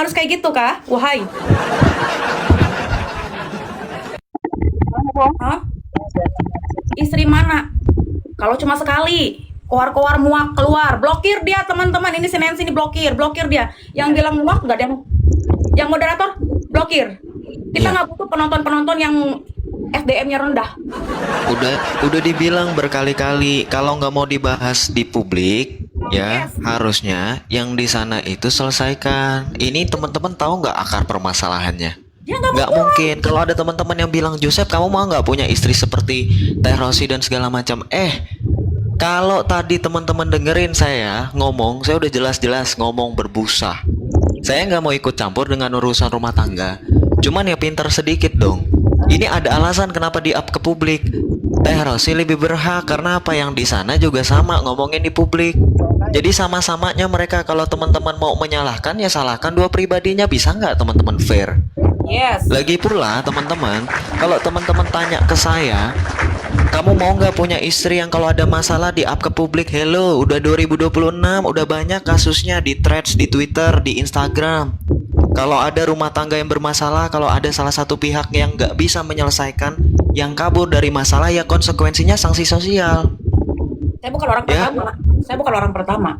harus kayak gitu kah? Wahai. Hah? Istri mana? Kalau cuma sekali, keluar-keluar muak keluar, blokir dia teman-teman. Ini si Nancy ini blokir dia. Yang bilang muak nggak ada yang moderator blokir. Kita Iya, nggak butuh penonton-penonton yang SDM-nya rendah. udah dibilang berkali-kali kalau nggak mau dibahas di publik, ya Yes, harusnya yang di sana itu selesaikan. Ini teman-teman tahu nggak akar permasalahannya? dia nggak mau Nggak pulang. mungkin kalau ada teman-teman yang bilang, Joseph kamu mau nggak punya istri seperti Teh Rosi dan segala macam. Kalau tadi teman-teman dengerin saya ngomong, saya udah jelas-jelas ngomong berbusa. Saya nggak mau ikut campur dengan urusan rumah tangga. Cuman ya pinter sedikit dong. Ini ada alasan kenapa di-up ke publik. Teh Rosi lebih berhak karena apa, yang di sana juga sama ngomongin di publik. Jadi sama-samanya mereka, kalau teman-teman mau menyalahkan ya salahkan dua pribadinya, bisa nggak teman-teman, fair? Yes. Lagi pula teman-teman, kalau teman-teman tanya ke saya, kamu mau nggak punya istri yang kalau ada masalah di-up ke publik? Hello, udah 2026, udah banyak kasusnya di threads, di Twitter, di Instagram. Kalau ada rumah tangga yang bermasalah, kalau ada salah satu pihak yang nggak bisa menyelesaikan, yang kabur dari masalah, ya konsekuensinya sanksi sosial. Saya bukan orang Ya, pertama. Saya bukan orang pertama.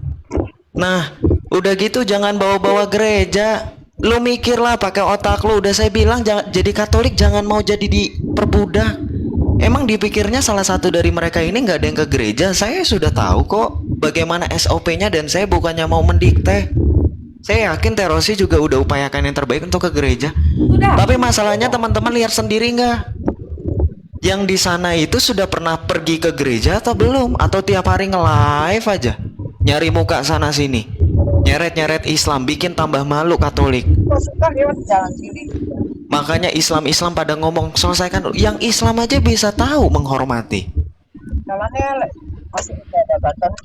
nah, udah gitu jangan bawa-bawa gereja. Lu mikirlah pakai otak lu. Udah saya bilang jangan jadi Katolik, jangan mau jadi diperbudak. Emang dipikirnya salah satu dari mereka ini nggak ada yang ke gereja? Saya sudah tahu kok bagaimana SOP-nya dan saya bukannya mau mendikte. Saya yakin Terosi juga udah upayakan yang terbaik untuk ke gereja. Sudah. Tapi masalahnya teman-teman lihat sendiri nggak? Yang di sana itu sudah pernah pergi ke gereja atau belum? Atau tiap hari nge-live aja? Nyari muka sana sini. Nyeret-nyeret Islam, bikin tambah malu Katolik. Makanya Islam-Islam pada ngomong selesaikan. Yang Islam aja bisa tahu menghormati.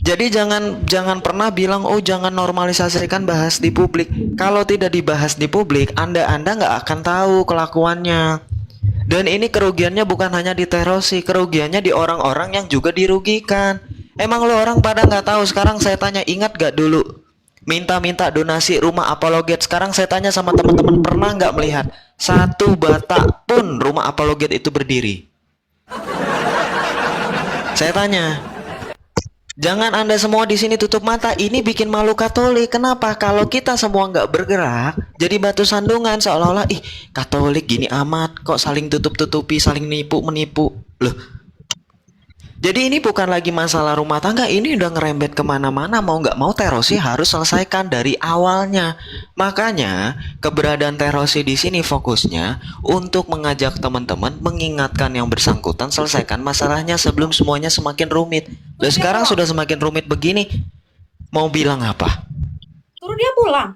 Jadi jangan jangan pernah bilang oh jangan normalisasikan bahas di publik. Kalau tidak dibahas di publik, Anda nggak akan tahu kelakuannya. Dan ini kerugiannya bukan hanya di Terosi, kerugiannya di orang-orang yang juga dirugikan. Emang lo orang pada nggak tahu? Sekarang saya tanya, ingat gak dulu minta-minta donasi rumah apologet? Sekarang saya tanya sama teman-teman, pernah nggak melihat satu bata pun rumah apologet itu berdiri? Saya tanya. Jangan Anda semua di sini tutup mata. Ini bikin malu Katolik. Kenapa? Kalau kita semua nggak bergerak, jadi batu sandungan seolah-olah, ih Katolik gini amat, kok saling tutup-tutupi, saling nipu menipu. Loh, jadi ini bukan lagi masalah rumah tangga, ini udah ngerembet kemana-mana. Mau nggak mau Terosi harus selesaikan dari awalnya. Makanya keberadaan Terosi di sini fokusnya untuk mengajak teman-teman, mengingatkan yang bersangkutan selesaikan masalahnya sebelum semuanya semakin rumit. Dan sekarang sudah semakin rumit begini, mau bilang apa? Suruh dia pulang.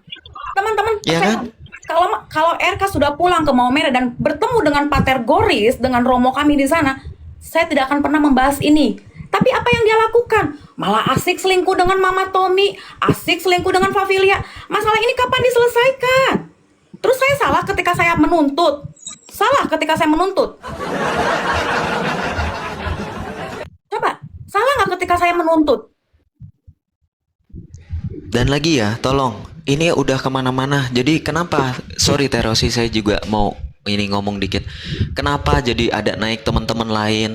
Teman-teman, Ya kan? kalau kalau RK sudah pulang ke Maumere dan bertemu dengan Pater Goris, dengan Romo kami di sana, saya tidak akan pernah membahas ini. Tapi apa yang dia lakukan? Malah asik selingkuh dengan Mama Tommy, asik selingkuh dengan Favilia. Masalah ini kapan diselesaikan? Terus saya salah ketika saya menuntut. Salah ketika saya menuntut. Coba, salah nggak ketika saya menuntut? Dan lagi ya, tolong, ini udah kemana-mana. Jadi kenapa? Sorry Terosi, saya juga mau ini ngomong dikit. Kenapa jadi ada naik teman-teman lain,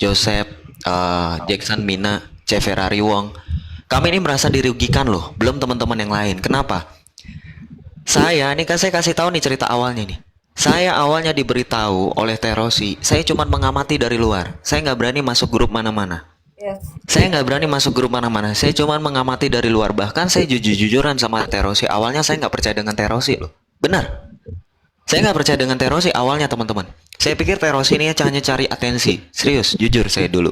Joseph, Jackson, Mina, C. Ferrari Wong. Kami ini merasa dirugikan loh, belum teman-teman yang lain. Kenapa? Saya, ini kan saya kasih tahu nih cerita awalnya nih. Saya awalnya diberitahu oleh Terosi, saya cuma mengamati dari luar. Saya nggak berani masuk grup mana-mana. Yes. Saya nggak berani masuk grup mana-mana. Saya cuma mengamati dari luar. Bahkan saya jujur-jujuran sama Terosi. Awalnya saya nggak percaya dengan Terosi loh. Benar. Saya nggak percaya dengan Terosi awalnya teman-teman. Saya pikir Terosi ini hanya cari atensi. Serius, jujur saya dulu.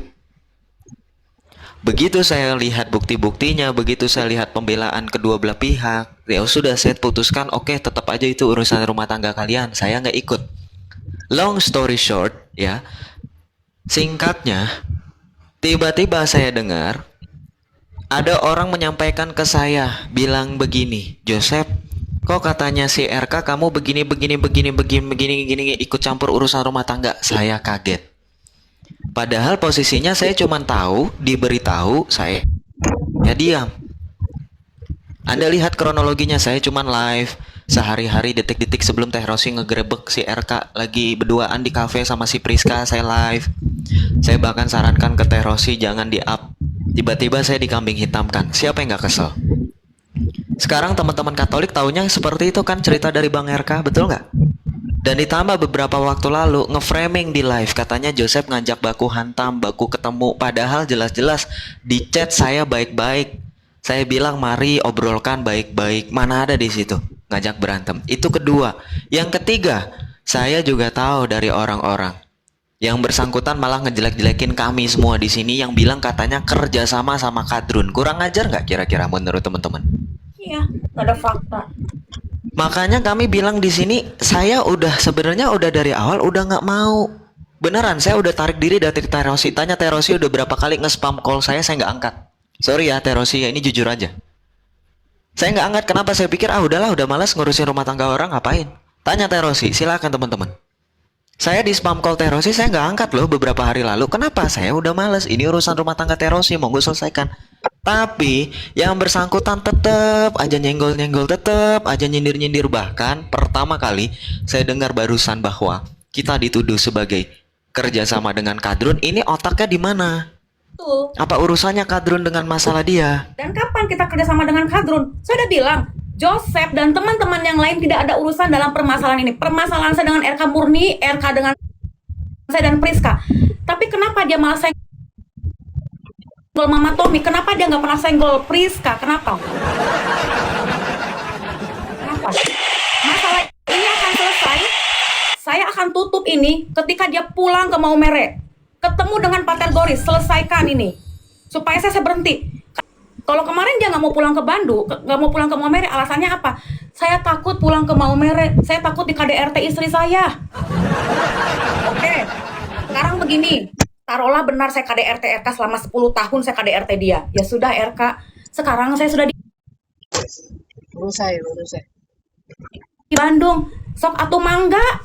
Begitu saya lihat bukti-buktinya, begitu saya lihat pembelaan kedua belah pihak, ya sudah saya putuskan, oke, tetap aja itu urusan rumah tangga kalian. Saya nggak ikut. Long story short, ya, singkatnya, tiba-tiba saya dengar ada orang menyampaikan ke saya, bilang begini, Joseph, kok katanya si RK kamu begini begini ikut campur urusan rumah tangga. Saya kaget. Padahal posisinya saya cuma tahu, diberitahu, saya ya diam. Anda lihat kronologinya, saya cuman live sehari-hari detik-detik sebelum Teh Rosi ngegerebek si RK lagi berduaan di kafe sama si Priska, saya live. Saya bahkan sarankan ke Teh Rosi jangan di-up. Tiba-tiba saya dikambing hitamkan. Siapa yang gak kesel? Sekarang teman-teman Katolik taunya seperti itu kan cerita dari Bang RK, betul nggak? Dan ditambah beberapa waktu lalu nge-framing di live katanya Joseph ngajak baku hantam, baku ketemu, padahal jelas-jelas di chat saya baik-baik. Saya bilang mari obrolkan baik-baik. Mana ada di situ ngajak berantem. Itu kedua. Yang ketiga, saya juga tahu dari orang-orang yang bersangkutan malah ngejelek-jelekin kami semua di sini yang bilang katanya kerja sama Kadrun. Kurang ajar nggak kira-kira menurut teman-teman? Iya, nggak ada fakta. Makanya kami bilang di sini, saya udah sebenarnya udah dari awal udah nggak mau. Beneran, saya udah tarik diri dari Teh Rosi. Tanya Teh Rosi udah berapa kali nge-spam call saya nggak angkat. Sorry ya Teh Rosi, ya ini jujur aja. Saya nggak angkat, kenapa? Saya pikir udahlah, udah malas ngurusin rumah tangga orang, ngapain? Tanya Teh Rosi, silakan teman-teman. Saya di spam call Teh Rosi, saya nggak angkat loh beberapa hari lalu. Kenapa? Saya udah males, ini urusan rumah tangga Teh Rosi, mau gue selesaikan. Tapi yang bersangkutan tetep aja nyenggol-nyenggol, tetep aja nyindir-nyindir. Bahkan pertama kali saya dengar barusan bahwa kita dituduh sebagai kerjasama dengan Kadrun. Ini otaknya di mana? Tuh. Apa urusannya Kadrun dengan masalah dia? Dan kapan kita kerjasama dengan Kadrun? Saya udah bilang, Joseph dan teman-teman yang lain tidak ada urusan dalam permasalahan ini. Permasalahan saya dengan RK murni, RK dengan saya dan Priska. Tapi kenapa dia malah senggol Mama Tommy? Kenapa dia nggak pernah senggol Priska? Kenapa? Kenapa? Masalah ini akan selesai. Saya akan tutup ini ketika dia pulang ke Maumere. Ketemu dengan Pater Goris, selesaikan ini. Supaya saya berhenti. Kalau kemarin dia nggak mau pulang ke Bandung, nggak mau pulang ke Maumere, alasannya apa? Saya takut pulang ke Maumere, saya takut di KDRT istri saya. Oke, sekarang begini, taruhlah benar saya KDRT RK selama 10 tahun saya KDRT dia. Ya sudah RK, sekarang saya sudah di Bandung. Sok atuh mangga,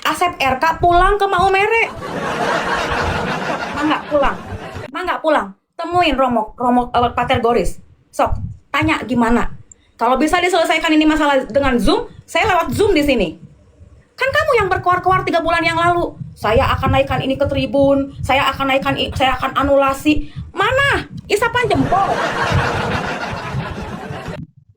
Asep RK pulang ke Maumere. Mangga pulang. Temuin Romo Pater Goris. Sok, tanya gimana. Kalau bisa diselesaikan ini masalah dengan Zoom, saya lewat Zoom di sini. Kan kamu yang berkoar-koar 3 bulan yang lalu. Saya akan naikkan ini ke tribun, saya akan anulasi. Mana? Isapan jempol.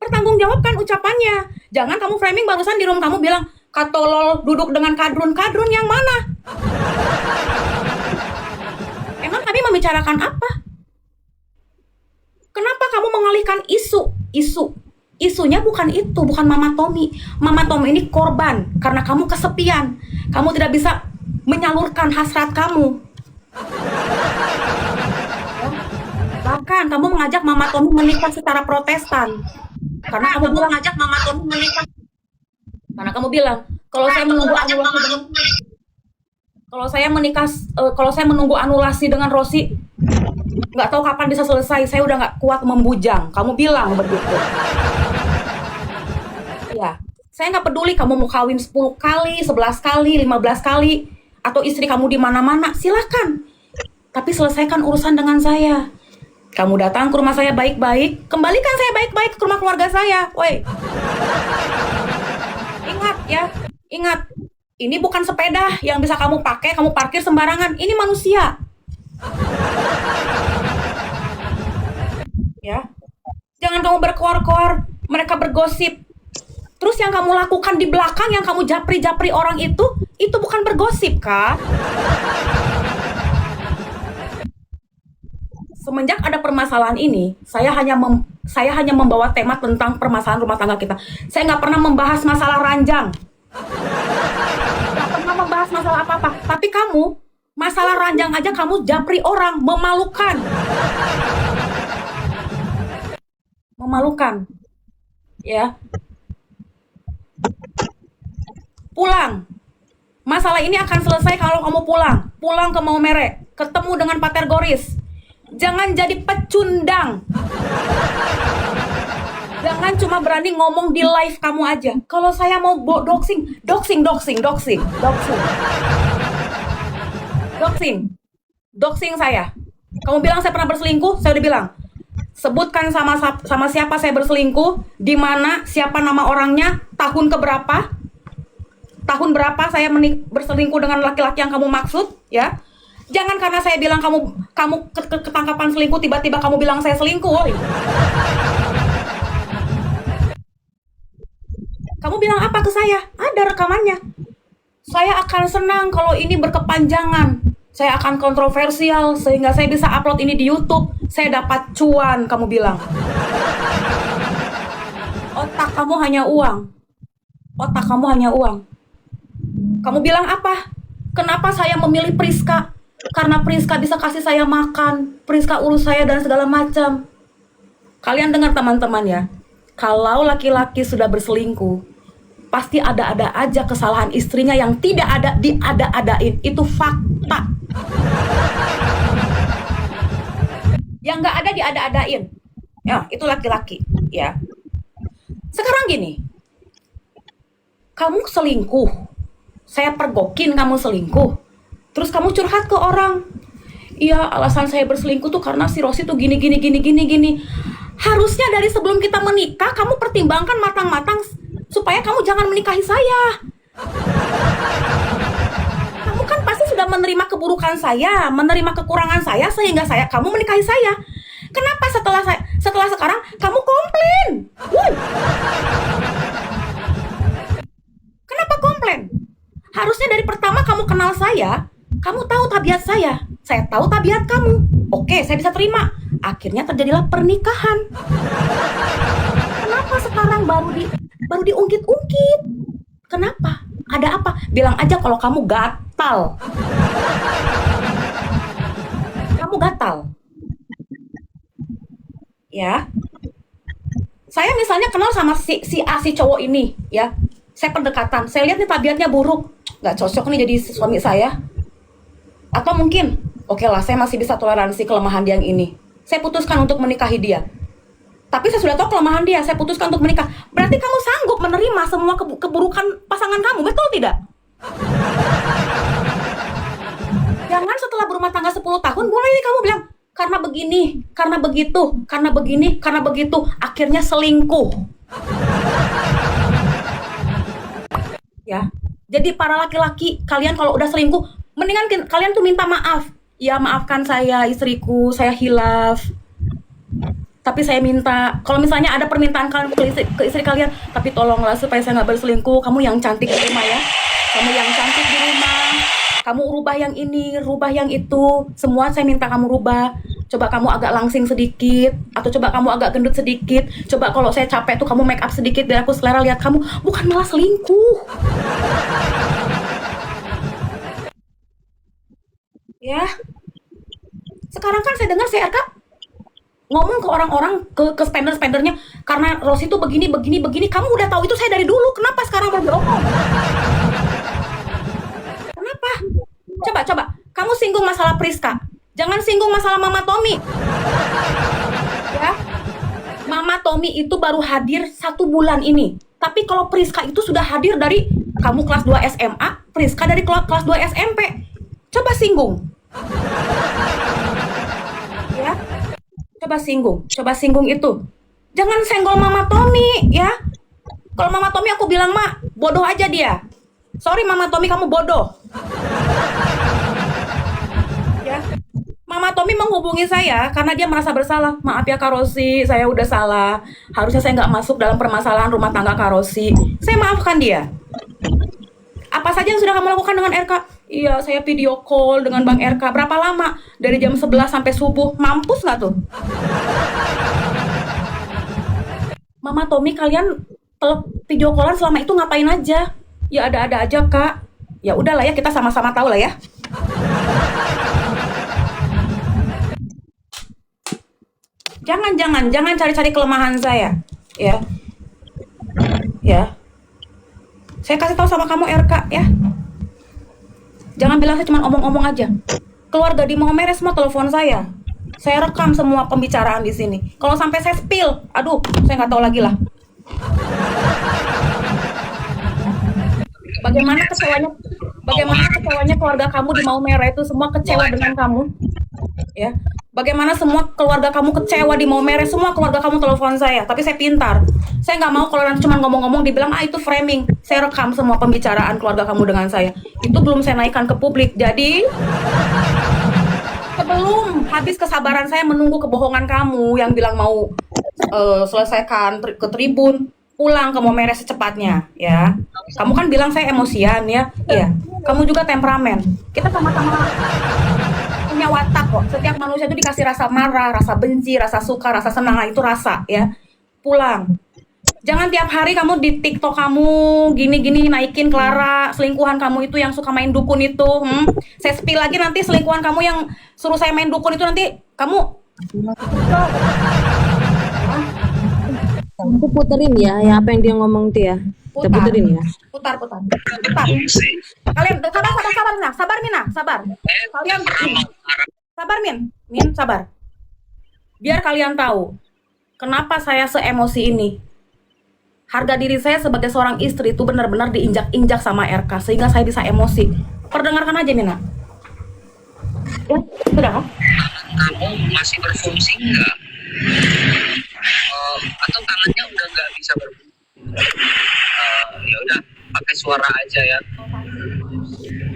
Pertanggungjawabkan ucapannya. Jangan kamu framing barusan di room kamu bilang, Katolol duduk dengan Kadrun. Kadrun yang mana? Emang kami membicarakan apa? Kenapa kamu mengalihkan isu? Isunya bukan itu, bukan Mama Tommy. Mama Tommy ini korban karena kamu kesepian. Kamu tidak bisa menyalurkan hasrat kamu. Bahkan kamu mengajak Mama Tommy menikah secara Protestan. Karena kamu mengajak Mama Tommy menikah. Karena kamu bilang, kalau saya menunggu anulasi dengan Rosi, nggak tahu kapan bisa selesai. Saya udah nggak kuat membujang. Kamu bilang begitu. Ya, saya nggak peduli kamu mau kawin 10 kali, 11 kali, 15 kali, atau istri kamu di mana-mana, silakan. Tapi selesaikan urusan dengan saya. Kamu datang ke rumah saya baik-baik, kembalikan saya baik-baik ke rumah keluarga saya. Woi. Ingat ya, ingat. Ini bukan sepeda yang bisa kamu pakai, kamu parkir sembarangan. Ini manusia. Ya. Jangan kamu berkoar-koar, mereka bergosip. Terus yang kamu lakukan di belakang, yang kamu japri-japri orang itu bukan bergosip, Kak. Semenjak ada permasalahan ini, saya hanya membawa tema tentang permasalahan rumah tangga kita. Saya nggak pernah membahas masalah ranjang. Nggak pernah membahas masalah apa-apa. Tapi kamu, masalah ranjang aja kamu japri orang, memalukan. Memalukan. Ya. Pulang. Masalah ini akan selesai kalau kamu pulang. Pulang ke Maumere, ketemu dengan Pater Goris. Jangan jadi pecundang. Jangan cuma berani ngomong di live kamu aja. Kalau saya mau doxing saya. Kamu bilang saya pernah berselingkuh, saya udah bilang. Sebutkan sama siapa saya berselingkuh, di mana, siapa nama orangnya, tahun keberapa, tahun berapa saya berselingkuh dengan laki-laki yang kamu maksud, ya. Jangan karena saya bilang kamu ketangkapan selingkuh, tiba-tiba kamu bilang saya selingkuh. Kamu bilang apa ke saya? Ada rekamannya. Saya akan senang kalau ini berkepanjangan. Saya akan kontroversial sehingga saya bisa upload ini di YouTube. Saya dapat cuan, kamu bilang. Otak kamu hanya uang. Otak kamu hanya uang. Kamu bilang apa? Kenapa saya memilih Priska? Karena Priska bisa kasih saya makan, Priska urus saya dan segala macam. Kalian dengar teman-teman ya, kalau laki-laki sudah berselingkuh, pasti ada-ada aja kesalahan istrinya yang tidak ada diada-adain. Itu fakta. Yang nggak ada diada-adain. Ya, itu laki-laki. Ya. Sekarang gini, kamu selingkuh, saya pergokin kamu selingkuh, terus kamu curhat ke orang. Iya, alasan saya berselingkuh tuh karena si Rosi tuh gini. Harusnya dari sebelum kita menikah, kamu pertimbangkan matang-matang supaya kamu jangan menikahi saya. Kamu kan pasti sudah menerima keburukan saya, menerima kekurangan saya, sehingga kamu menikahi saya. Kenapa setelah sekarang kamu komplain? Kenapa komplain? Harusnya dari pertama kamu kenal saya, kamu tahu tabiat saya tahu tabiat kamu. Oke, saya bisa terima. Akhirnya terjadilah pernikahan. Kenapa sekarang baru diungkit-ungkit? Kenapa? Ada apa? Bilang aja kalau kamu gatal. Kamu gatal. Ya. Saya misalnya kenal sama si cowok ini, ya. Saya pendekatan, saya lihat nih tabiatnya buruk. Nggak cocok nih jadi suami saya. Atau mungkin, oke lah, saya masih bisa toleransi kelemahan dia yang ini. Saya putuskan untuk menikahi dia. Tapi saya sudah tahu kelemahan dia, saya putuskan untuk menikah. Berarti kamu sanggup menerima semua keburukan pasangan kamu, betul tidak? Jangan setelah berumah tangga 10 tahun, mulai nih kamu bilang, karena begini, karena begitu, karena begini, karena begitu. Akhirnya selingkuh. Ya, jadi para laki-laki, kalian kalau udah selingkuh, mendingan kalian tuh minta maaf. Ya, maafkan saya, istriku, saya hilaf. Tapi saya minta, kalau misalnya ada permintaan kalian ke istri kalian, tapi tolonglah supaya saya nggak berselingkuh. Kamu yang cantik di rumah ya. Kamu yang cantik di rumah. Kamu rubah yang ini, rubah yang itu. Semua saya minta kamu rubah. Coba kamu agak langsing sedikit, atau coba kamu agak gendut sedikit. Coba kalau saya capek tuh kamu make up sedikit biar aku selera lihat kamu. Bukan malah selingkuh. Ya. Sekarang kan saya dengar CRK ngomong ke orang-orang, ke spender-spendernya, karena Rosi tuh begini. Kamu udah tahu itu saya dari dulu. Kenapa sekarang baru diomong? Kenapa? Coba. Kamu singgung masalah Priska. Jangan singgung masalah Mama Tommy. Ya. Mama Tommy itu baru hadir 1 bulan ini. Tapi kalau Priska itu sudah hadir dari kamu kelas 2 SMA, Priska dari kelas 2 SMP. Coba singgung. Ya. Coba singgung itu. Jangan senggol Mama Tommy, ya. Kalau Mama Tommy aku bilang, "Mak, bodoh aja dia." Sorry Mama Tommy, kamu bodoh. Ya. Mama Tommy menghubungi saya karena dia merasa bersalah. Maaf ya Kak Rosi, saya udah salah. Harusnya saya nggak masuk dalam permasalahan rumah tangga Kak Rosi. Saya maafkan dia. Apa saja yang sudah kamu lakukan dengan RK? Iya, saya video call dengan Bang RK. Berapa lama? Dari jam 11 sampai subuh. Mampus nggak tuh? Mama Tommy, kalian video callan selama itu ngapain aja? Ya ada-ada aja, Kak. Ya udahlah ya, kita sama-sama tahu lah ya. Jangan cari-cari kelemahan saya. Ya. Saya kasih tahu sama kamu RK ya. Jangan bilang saya cuma omong-omong aja. Keluarga di Maumere semua telepon saya. Saya rekam semua pembicaraan di sini. Kalau sampai saya spill, aduh, saya nggak tahu lagi lah. Bagaimana kecewanya keluarga kamu di Maumere itu semua kecewa dengan kamu. Ya. Bagaimana semua keluarga kamu kecewa di Maumere, semua keluarga kamu telepon saya, tapi saya pintar. Saya nggak mau kalau nanti cuma ngomong-ngomong dibilang, ah itu framing. Saya rekam semua pembicaraan keluarga kamu dengan saya. Itu belum saya naikkan ke publik. Jadi, sebelum habis kesabaran saya menunggu kebohongan kamu yang bilang mau selesaikan ke tribun, pulang ke Maumere secepatnya, ya. Kamu kan bilang saya emosian, ya. Iya. Kamu juga temperamen. Kita sama-sama punya watak kok. Setiap manusia itu dikasih rasa marah, rasa benci, rasa suka, rasa senang. Nah, itu rasa ya. Pulang. Jangan tiap hari kamu di TikTok kamu gini-gini naikin Clara, selingkuhan kamu itu yang suka main dukun itu. Saya spill lagi nanti selingkuhan kamu yang suruh saya main dukun itu nanti kamu Aku puterin ya apa yang dia ngomong tuh ya. Kita putar. puterin ya. Putar. Kalian sabar Mina, sabar Mina, sabar. Kalian sabar Min, sabar. Biar kalian tahu kenapa saya seemosi ini. Harga diri saya sebagai seorang istri itu benar-benar diinjak-injak sama RK sehingga saya bisa emosi. Perdengarkan aja Mina. Ya, sudah kan? Kamu masih berfungsi enggak? Atau tangannya udah nggak bisa berfungsi? Ya udah pakai suara aja ya.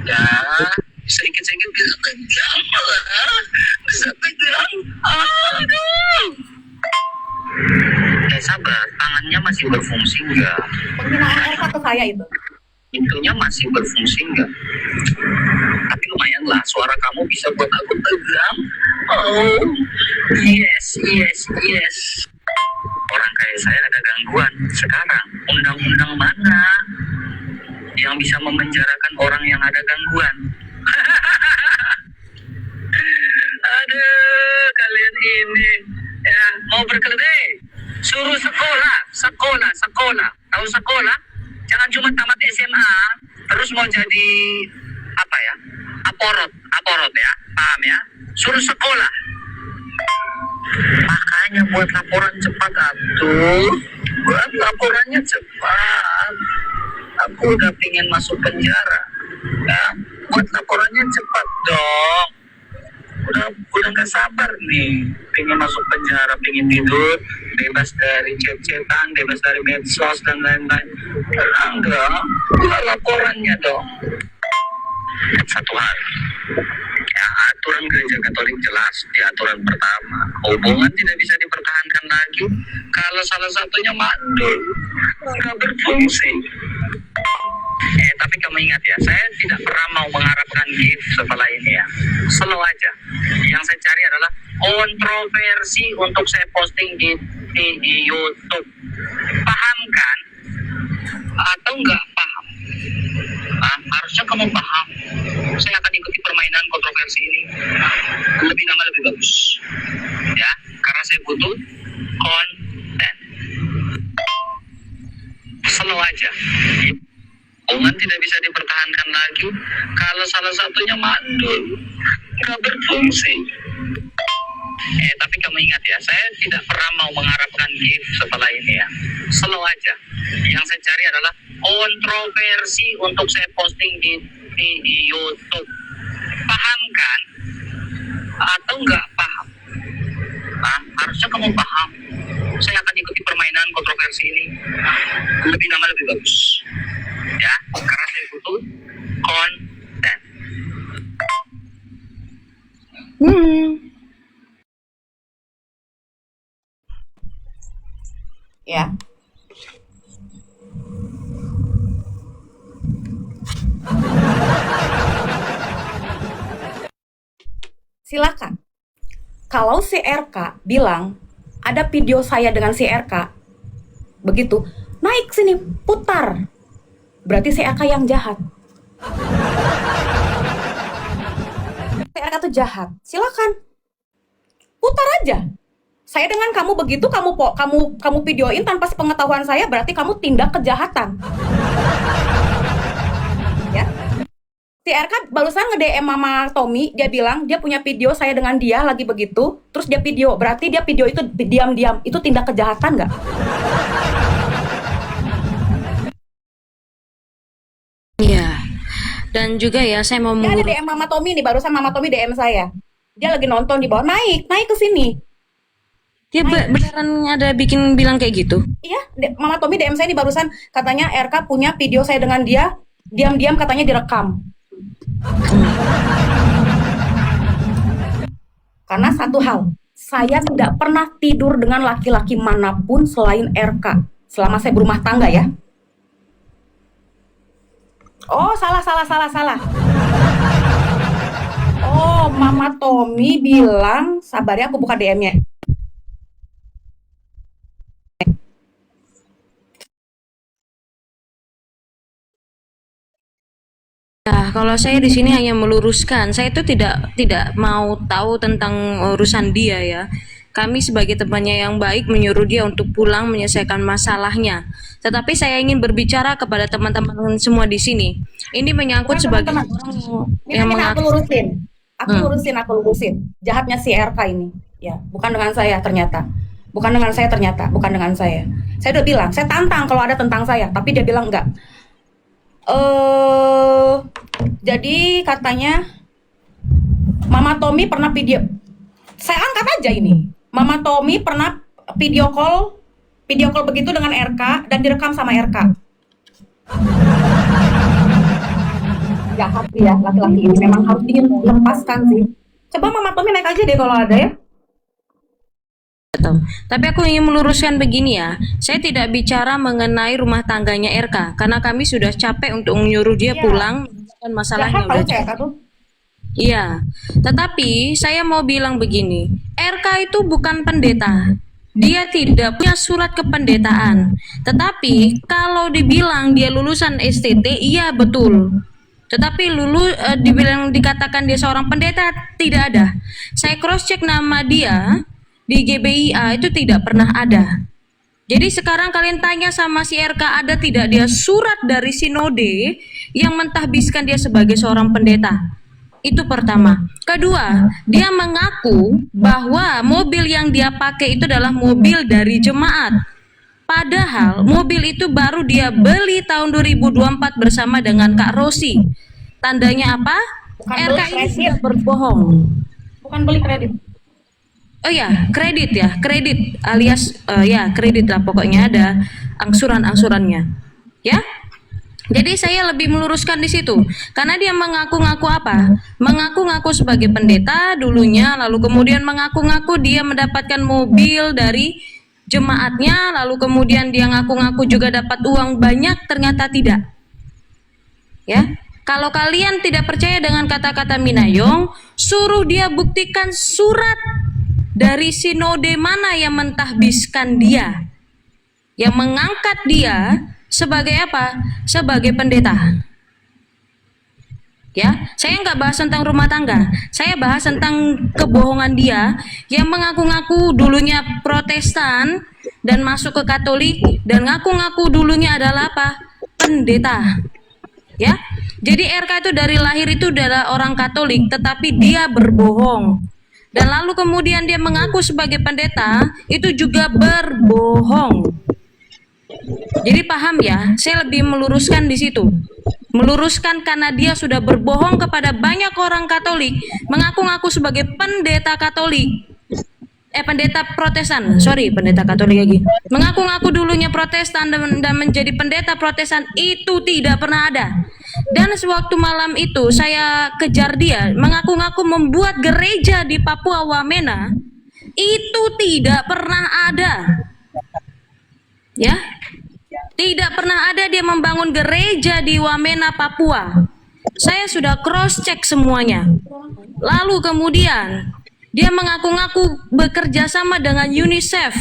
Ya sedikit-sedikit bisa pegang, bisa pegang. Aduh. Sabar, tangannya masih berfungsi enggak? Penghinaan RK ke saya itu. Pintunya masih berfungsi enggak? Tapi lumayan lah, suara kamu bisa buat aku tegang. Oh, yes. Orang kayak saya ada gangguan. Sekarang, undang-undang mana yang bisa memenjarakan orang yang ada gangguan? Aduh, kalian ini ya mau berkeledai. Suruh sekolah. Tahu sekolah? Jangan cuma tamat SMA terus mau jadi apa ya? Aparot ya, paham ya? Suruh sekolah. Makanya buat laporan cepat atuh. Buat laporannya cepat. Aku udah pingin masuk penjara. Ya, buat laporannya cepat dong. Udah gak sabar nih. Pingin masuk penjara, pingin tidur, bebas dari chat-chatan, bebas dari medsos dan lain-lain. Tenang dong. Buat laporannya dong. Satu hal. Ya, aturan gereja Katolik jelas di aturan pertama. Hubungan tidak bisa dipertahankan lagi kalau salah satunya mandul, nggak berfungsi. Tapi kamu ingat ya, saya tidak pernah mau mengharapkan gift setelah ini ya. Slow aja. Yang saya cari adalah kontroversi untuk saya posting di YouTube. Paham kan? Atau nggak paham? Harusnya kamu paham. Saya akan ikuti permainan kontroversi ini. Lebih lama lebih bagus. Ya, karena saya butuh konten. Slow aja. Hubungan tidak bisa dipertahankan lagi kalau salah satunya mandul, nggak berfungsi. Tapi kamu ingat ya, saya tidak pernah mau mengharapkan gift setelah ini ya. Slow aja. Yang saya cari adalah kontroversi untuk saya posting di YouTube. Paham kan? Atau nggak paham? Harusnya kamu paham. Saya akan ikuti permainan kontroversi ini. Lebih lama lebih bagus. Ya, karena saya butuh konten. Ya. Silakan. Kalau si RK bilang ada video saya dengan si RK, begitu, naik sini, putar. Berarti si RK yang jahat. Si RK tuh jahat. Silakan. Putar aja. Saya dengan kamu begitu, kamu videoin tanpa sepengetahuan saya, berarti kamu tindak kejahatan. Ya. Si RK barusan nge-DM Mama Tommy, dia bilang dia punya video saya dengan dia lagi begitu, terus dia video, berarti dia video itu diam-diam, itu tindak kejahatan nggak? Iya. Dan juga ya saya mau Dia ada DM Mama Tommy nih, barusan Mama Tommy DM saya. Dia lagi nonton di bawah, naik ke sini. Dia beneran ada bilang kayak gitu? Iya, Mama Tommy DM saya ini barusan, katanya RK punya video saya dengan dia, diam-diam katanya direkam. Karena satu hal, saya tidak pernah tidur dengan laki-laki manapun selain RK selama saya berumah tangga ya. Oh, salah. Oh, Mama Tommy bilang, sabar ya, aku buka DM-nya. Nah, kalau saya di sini hanya meluruskan, saya itu tidak mau tahu tentang urusan dia ya. Kami sebagai temannya yang baik menyuruh dia untuk pulang menyelesaikan masalahnya. Tetapi saya ingin berbicara kepada teman-teman semua di sini. Ini menyangkut sebagai Teman-teman, orang ini yang aku lurusin. Aku Hmm. lurusin. Jahatnya si RK ini. Ya, bukan dengan saya ternyata. Bukan dengan saya. Saya udah bilang, saya tantang kalau ada tentang saya, tapi dia bilang enggak. Jadi katanya Mama Tommy pernah video. Saya angkat aja ini. Mama Tommy pernah video call begitu dengan RK dan direkam sama RK. Jahat ya laki-laki ini, memang harus dilepaskan sih. Coba Mama Tommy naik aja deh kalau ada ya. Betul. Tapi aku ingin meluruskan begini ya, saya tidak bicara mengenai rumah tangganya RK, karena kami sudah capek untuk menyuruh dia Iya. pulang menyelesaikan masalahnya. Jahat tahu Udah saya tuh. Iya, tetapi saya mau bilang begini, RK itu bukan pendeta. Dia tidak punya surat kependetaan. Tetapi kalau dibilang dia lulusan STT, iya betul. Tetapi dikatakan dia seorang pendeta, tidak ada. Saya cross check nama dia di GBIA itu tidak pernah ada. Jadi sekarang kalian tanya sama si RK, ada tidak dia surat dari sinode yang mentahbiskan dia sebagai seorang pendeta? Itu pertama. Kedua, dia mengaku bahwa mobil yang dia pakai itu adalah mobil dari jemaat. Padahal mobil itu baru dia beli tahun 2024 bersama dengan Kak Rosi. Tandanya apa? Bukan RK beli ini kredit. sudah berbohong. Bukan beli kredit. Oh ya, kredit alias ya kredit lah, pokoknya ada angsuran-angsurannya. Ya. Jadi saya lebih meluruskan di situ. Karena dia mengaku-ngaku apa? Mengaku-ngaku sebagai pendeta dulunya, lalu kemudian mengaku-ngaku dia mendapatkan mobil dari jemaatnya, lalu kemudian dia ngaku-ngaku juga dapat uang banyak, ternyata tidak. Ya. Kalau kalian tidak percaya dengan kata-kata Minayong, suruh dia buktikan surat dari sinode mana yang mentahbiskan dia, yang mengangkat dia sebagai apa? Sebagai pendeta. Ya, saya nggak bahas tentang rumah tangga, saya bahas tentang kebohongan dia yang mengaku-ngaku dulunya Protestan dan masuk ke Katolik dan ngaku-ngaku dulunya adalah apa? Pendeta. Ya, jadi RK itu dari lahir itu adalah orang Katolik, tetapi dia berbohong. Dan lalu kemudian dia mengaku sebagai pendeta, itu juga berbohong. Jadi paham ya, saya lebih meluruskan di situ. Meluruskan karena dia sudah berbohong kepada banyak orang Katolik, mengaku-ngaku sebagai pendeta Katolik. Pendeta Protestan, pendeta Katolik lagi. Mengaku-ngaku dulunya Protestan dan menjadi pendeta Protestan, itu tidak pernah ada. Dan sewaktu malam itu saya kejar dia, mengaku-ngaku membuat gereja di Papua Wamena, itu tidak pernah ada. Ya, tidak pernah ada dia membangun gereja di Wamena, Papua. Saya sudah cross check semuanya. Lalu kemudian dia mengaku-ngaku bekerja sama dengan UNICEF.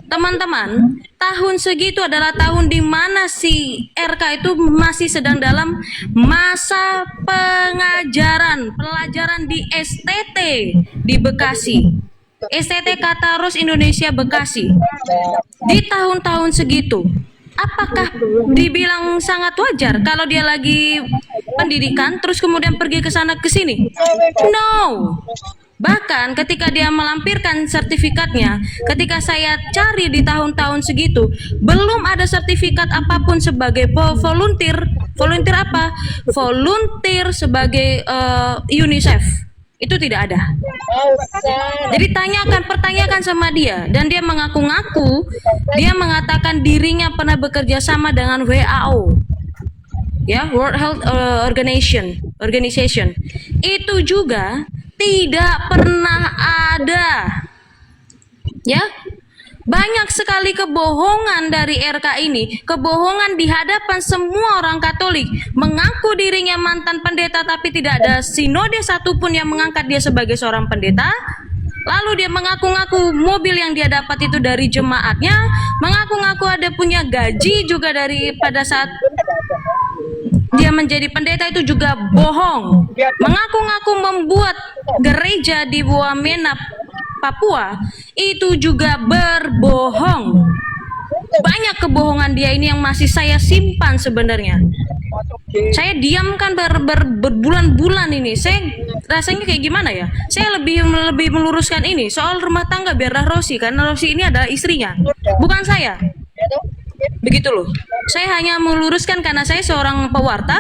Teman-teman, tahun segitu adalah tahun di mana si RK itu masih sedang dalam masa pelajaran di STT di Bekasi. STT Katarus Indonesia Bekasi. Di tahun-tahun segitu, apakah dibilang sangat wajar kalau dia lagi pendidikan terus kemudian pergi ke sana ke sini? No. Bahkan ketika dia melampirkan sertifikatnya, ketika saya cari di tahun-tahun segitu, belum ada sertifikat apapun sebagai volunteer. Volunteer apa? Volunteer sebagai UNICEF. Itu tidak ada. Jadi pertanyakan sama dia, dan dia mengaku-ngaku, dia mengatakan dirinya pernah bekerja sama dengan WHO, ya, World Health Organization. Itu juga tidak pernah ada, ya. Banyak sekali kebohongan dari RK ini, kebohongan di hadapan semua orang Katolik, mengaku dirinya mantan pendeta tapi tidak ada sinode satupun yang mengangkat dia sebagai seorang pendeta. Lalu dia mengaku-ngaku mobil yang dia dapat itu dari jemaatnya, mengaku-ngaku ada punya gaji juga dari pada saat dia menjadi pendeta, itu juga bohong. Mengaku-ngaku membuat gereja di Wamena, Papua, itu juga berbohong. Banyak kebohongan dia ini yang masih saya simpan sebenarnya. Saya diamkan berbulan-bulan ini. Saya rasanya kayak gimana ya? Saya lebih meluruskan ini soal rumah tangga biarlah Rosi, karena Rosi ini adalah istrinya, bukan saya. Begitu loh. Saya hanya meluruskan karena saya seorang pewarta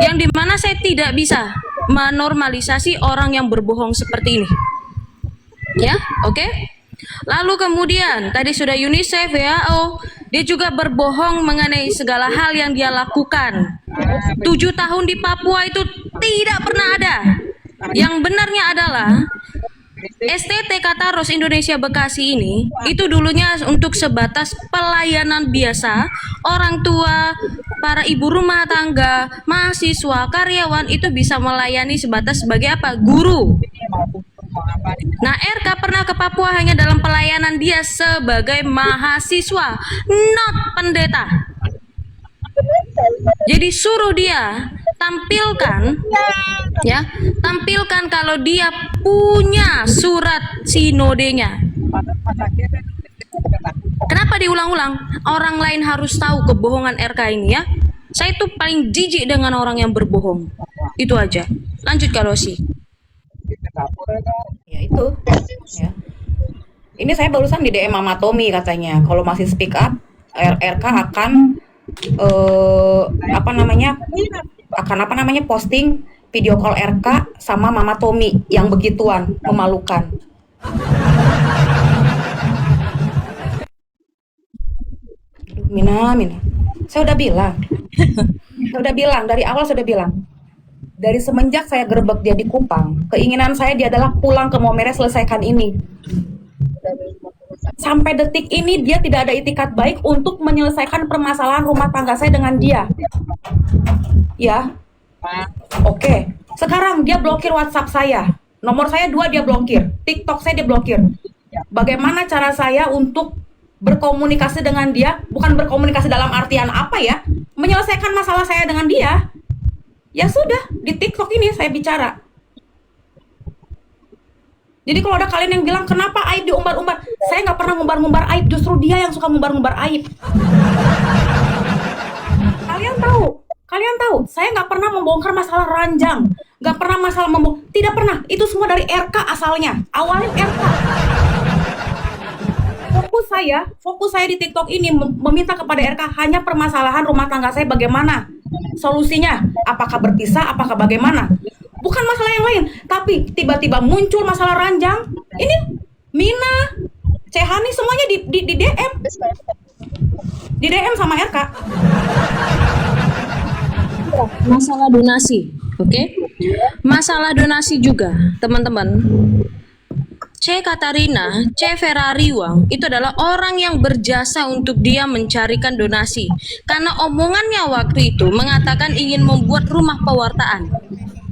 yang dimana saya tidak bisa menormalisasi orang yang berbohong seperti ini. Ya, oke. Lalu kemudian tadi sudah UNICEF, WHO, dia juga berbohong mengenai segala hal yang dia lakukan. 7 tahun di Papua itu tidak pernah ada. Yang benarnya adalah STT Kataros Indonesia Bekasi ini itu dulunya untuk sebatas pelayanan biasa, orang tua, para ibu rumah tangga, mahasiswa, karyawan itu bisa melayani sebatas sebagai apa? Guru. Nah, RK pernah ke Papua hanya dalam pelayanan dia sebagai mahasiswa, not pendeta. Jadi suruh dia tampilkan, ya, tampilkan kalau dia punya surat sinodenya. Kenapa diulang-ulang? Orang lain harus tahu kebohongan RK ini, ya. Saya tuh paling jijik dengan orang yang berbohong. Itu aja. Lanjut kalau sih. Ya itu, ya. Ini saya barusan di DM Mama Tommy katanya, kalau masih speak up, RK akan posting video call RK sama Mama Tommy yang begituan, memalukan. Mina, saya udah bilang dari awal, dari semenjak saya gerbek dia di Kupang, keinginan saya dia adalah pulang ke Maumere selesaikan ini. Sampai detik ini dia tidak ada itikat baik untuk menyelesaikan permasalahan rumah tangga saya dengan dia. Ya, oke. Sekarang dia blokir WhatsApp saya, nomor saya 2 dia blokir, TikTok saya dia blokir. Bagaimana cara saya untuk berkomunikasi dengan dia? Bukan berkomunikasi dalam artian apa ya, menyelesaikan masalah saya dengan dia. Ya sudah, di TikTok ini saya bicara. Jadi kalau ada kalian yang bilang kenapa aib diumbar-umbar, saya nggak pernah ngumbar-ngumbar aib, justru dia yang suka ngumbar-ngumbar aib. Kalian tahu, saya nggak pernah membongkar masalah ranjang, nggak pernah masalah tidak pernah. Itu semua dari RK asalnya, awalnya RK. Fokus saya di TikTok ini meminta kepada RK hanya permasalahan rumah tangga saya bagaimana solusinya, apakah berpisah, apakah bagaimana, bukan masalah yang lain. Tapi tiba-tiba muncul masalah ranjang, ini Mina, Cehani semuanya di DM sama RK. Masalah donasi, oke? Masalah donasi juga, teman-teman. C. Katarina, C. Ferrariwang itu adalah orang yang berjasa untuk dia mencarikan donasi. Karena omongannya waktu itu mengatakan ingin membuat rumah pewartaan.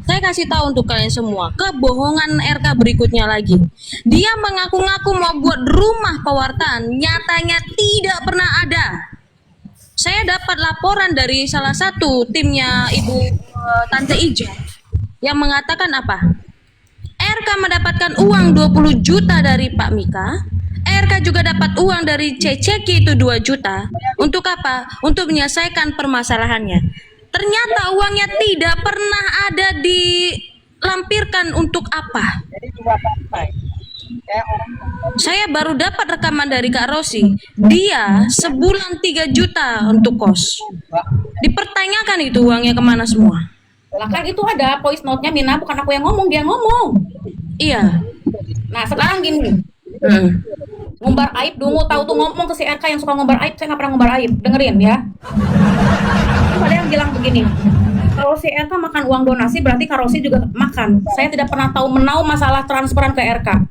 Saya kasih tahu untuk kalian semua, kebohongan RK berikutnya lagi. Dia mengaku-ngaku mau buat rumah pewartaan, nyatanya tidak pernah ada. Saya dapat laporan dari salah satu timnya Tante Ija yang mengatakan apa? RK mendapatkan uang 20 juta dari Pak Mika. RK juga dapat uang dari Ceceki itu 2 juta. Untuk apa? Untuk menyelesaikan permasalahannya. Ternyata uangnya tidak pernah ada dilampirkan untuk apa. Saya baru dapat rekaman dari Kak Rosi. Dia sebulan 3 juta untuk kos. Dipertanyakan itu uangnya kemana semua. Lah kan itu ada voice note-nya Mina, bukan aku yang ngomong, dia ngomong. Iya. Nah sekarang gini, ngumbar aib dungu, tahu tuh ngomong ke si RK yang suka ngumbar aib, saya nggak pernah ngumbar aib, dengerin ya. Terus ada yang bilang begini, kalau si RK makan uang donasi berarti Kak Rosi juga makan. Saya tidak pernah tahu menau masalah transferan ke RK.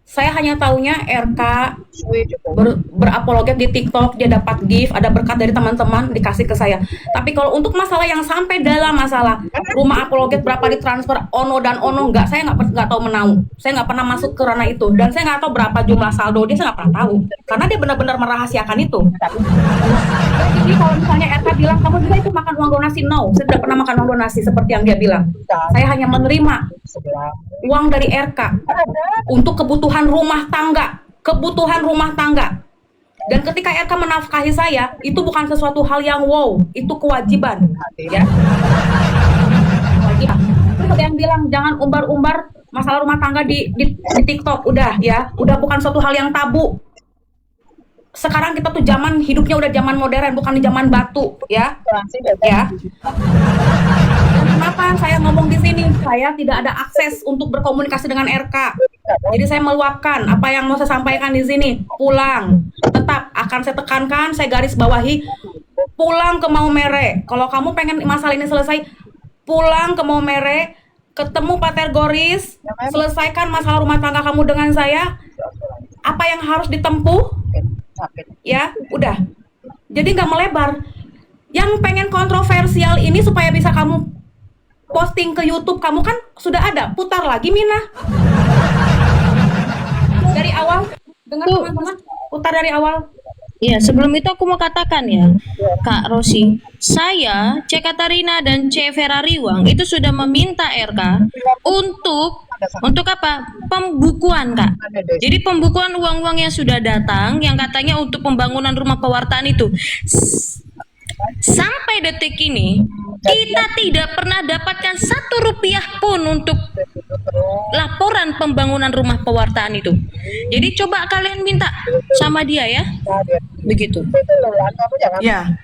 Saya hanya taunya RK berapologet di TikTok, dia dapat gift, ada berkat dari teman-teman dikasih ke saya. Tapi kalau untuk masalah yang sampai dalam masalah rumah apologet berapa ditransfer Ono dan Ono, enggak, saya nggak tahu menau. Saya nggak pernah masuk ke ranah itu, dan saya nggak tahu berapa jumlah saldo dia, saya nggak pernah tahu karena dia benar-benar merahasiakan itu. Jadi kalau misalnya RK bilang kamu juga itu makan uang donasi, no, saya tidak pernah makan uang donasi seperti yang dia bilang. Saya hanya menerima uang dari RK untuk kebutuhan rumah tangga, Dan ketika RK menafkahi saya, itu bukan sesuatu hal yang wow, itu kewajiban, ya. Kewajiban. Terus ada yang bilang jangan umbar-umbar masalah rumah tangga di TikTok, udah ya, udah bukan suatu hal yang tabu. Sekarang kita tuh zaman hidupnya udah zaman modern, bukan di zaman batu, ya. Ya. Kenapa saya ngomong di sini? Saya tidak ada akses untuk berkomunikasi dengan RK. Jadi saya meluapkan apa yang mau saya sampaikan di sini. Pulang. Tetap akan saya tekankan, saya garis bawahi, pulang ke Maumere. Kalau kamu pengen masalah ini selesai, pulang ke Maumere, ketemu Pater Goris, selesaikan masalah rumah tangga kamu dengan saya. Apa yang harus ditempuh? Ya, udah. Jadi nggak melebar. Yang pengen kontroversial ini supaya bisa kamu posting ke YouTube, kamu kan sudah ada, putar lagi Mina. Dari awal, dengar teman-teman, putar dari awal. Iya, sebelum itu aku mau katakan ya, Kak Rosi, saya, C. Katarina dan C. Ferrariwang itu sudah meminta RK untuk apa? Pembukuan, Kak. Jadi pembukuan uang-uang yang sudah datang, yang katanya untuk pembangunan rumah pewartaan itu. Sampai detik ini, kita tidak pernah dapatkan 1 rupiah pun untuk laporan pembangunan rumah pewartaan itu. Jadi coba kalian minta sama dia ya. Begitu. Ya,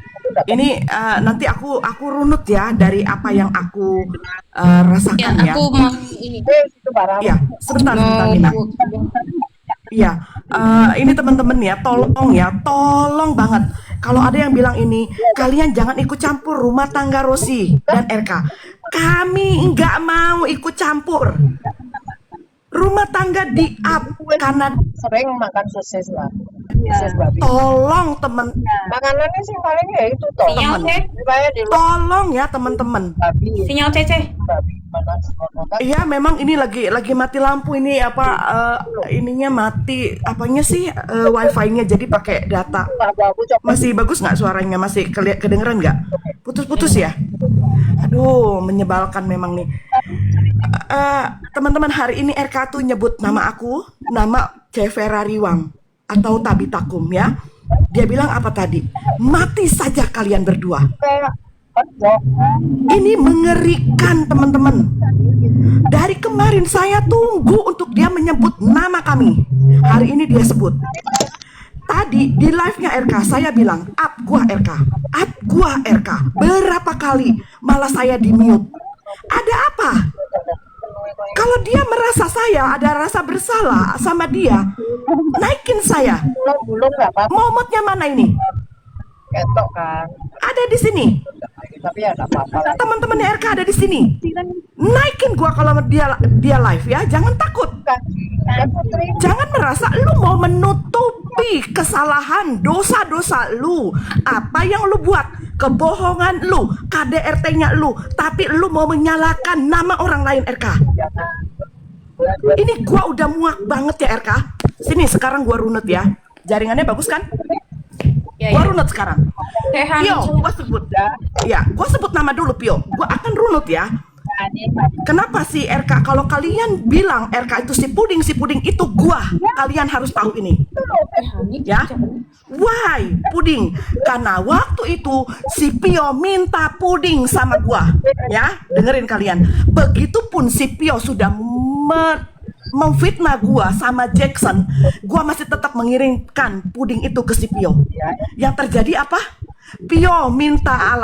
ini nanti aku runut ya dari apa yang aku rasakan ya. Aku mau ini. Ya, sebentar Nina. Iya, ini teman-teman ya, tolong banget. Kalau ada yang bilang ini, kalian jangan ikut campur rumah tangga Rosi dan RK. Kami nggak mau ikut campur. Rumah tangga di-up karena sering makan sosis lah. Sosis babi. tolong teman Makanannya sih paling ya itu toh. Sinyal C, Supaya di luar tolong ya teman-teman. babi, sinyal CC. babi mana makan. Iya, memang ini lagi mati lampu ini ininya mati apanya sih wifi-nya, jadi pakai data. Babu coklat. Masih bagus nggak suaranya? Masih kedengeran nggak? Putus-putus ya? Aduh, menyebalkan memang nih. Teman-teman, hari ini RK tuh nyebut nama aku, nama C. Ferrariwang atau Tabitakum ya. Dia bilang apa tadi? Mati saja kalian berdua. Kayak hotdog. Ini mengerikan teman-teman. Dari kemarin saya tunggu untuk dia menyebut nama kami. Hari ini dia sebut. Tadi di live-nya RK saya bilang, up gua RK. Berapa kali malah saya di mute. Ada apa? Kalau dia merasa saya ada rasa bersalah sama dia, naikin saya. Belum nggak apa-apa. Momotnya mana ini? Ketok kan. Ada di sini. Tapi ya nggak apa-apa lah. Teman-teman RK ada di sini. Naikin gua kalau dia live ya, jangan takut. Kan Putri. Jangan merasa lu mau menutupi kesalahan, dosa-dosa lu. Apa yang lu buat, kebohongan lu, KDRT-nya lu, tapi lu mau menyalahkan nama orang lain RK. Ini gua udah muak banget ya RK. Sini sekarang gua runut ya. Jaringannya bagus kan? Ya, Gua ya. runut sekarang. Tehan. Pio, gua sebut. Ya, gua sebut nama dulu Pio. Gua akan runut ya. Kenapa sih RK? Kalau kalian bilang RK itu si puding itu gua. Kalian harus tahu ini. Ya. Why puding? Karena waktu itu si Pio minta puding sama gua. Ya, dengerin kalian. Begitupun si Pio sudah memfitnah gua sama Jackson, gua masih tetap mengirimkan puding itu ke si Pio. Yang terjadi apa? Pio minta